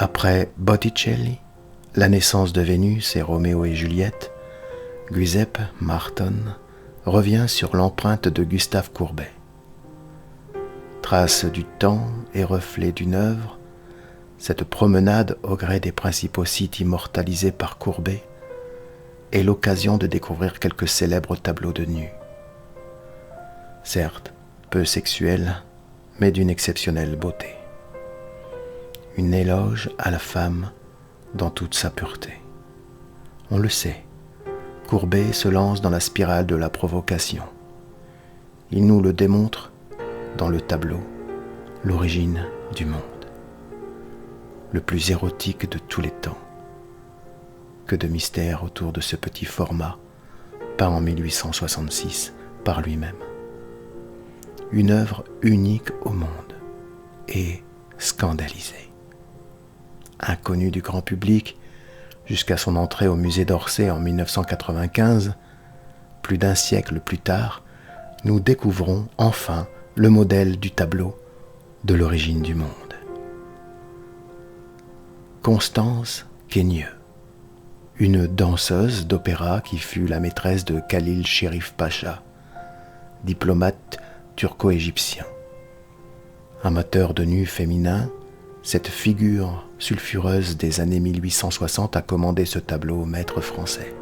Après Botticelli, La naissance de Vénus et Roméo et Juliette, Giuseppe Marton revient sur l'empreinte de Gustave Courbet. Trace du temps et reflet d'une œuvre, cette promenade au gré des principaux sites immortalisés par Courbet est l'occasion de découvrir quelques célèbres tableaux de nus. Certes, peu sexuels, mais d'une exceptionnelle beauté. Une éloge à la femme dans toute sa pureté. On le sait, Courbet se lance dans la spirale de la provocation. Il nous le démontre dans le tableau « L'origine du monde », le plus érotique de tous les temps. Que de mystère autour de ce petit format, peint en 1866 par lui-même. Une œuvre unique au monde et scandalisée. Inconnu du grand public jusqu'à son entrée au musée d'Orsay en 1995, plus d'un siècle plus tard, nous découvrons enfin le modèle du tableau de l'origine du monde. Constance Queigneux, une danseuse d'opéra qui fut la maîtresse de Khalil Chérif Pacha, diplomate turco-égyptien. Amateur de nus féminins, cette figure sulfureuse des années 1860 a commandé ce tableau au maître français.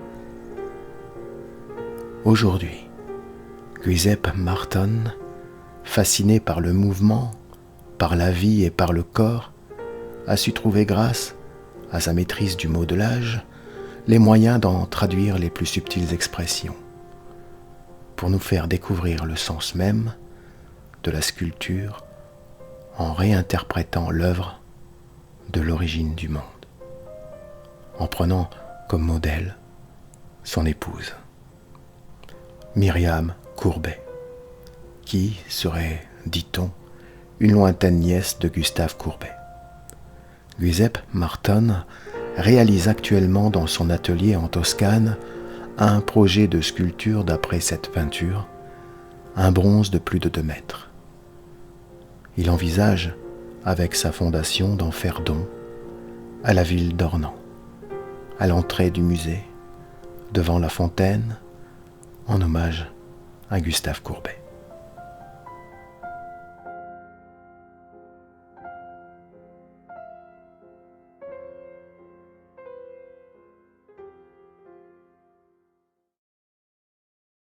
Aujourd'hui, Giuseppe Marton, fasciné par le mouvement, par la vie et par le corps, a su trouver grâce à sa maîtrise du modelage les moyens d'en traduire les plus subtiles expressions, pour nous faire découvrir le sens même de la sculpture en réinterprétant l'œuvre de l'origine du monde, en prenant comme modèle son épouse, Myriam Courbet, qui serait, dit-on, une lointaine nièce de Gustave Courbet. Giuseppe Marton réalise actuellement dans son atelier en Toscane un projet de sculpture d'après cette peinture, un bronze de plus de 2 mètres. Il envisage, avec sa fondation, d'en faire don à la ville d'Ornans, à l'entrée du musée, devant la fontaine, en hommage à Gustave Courbet.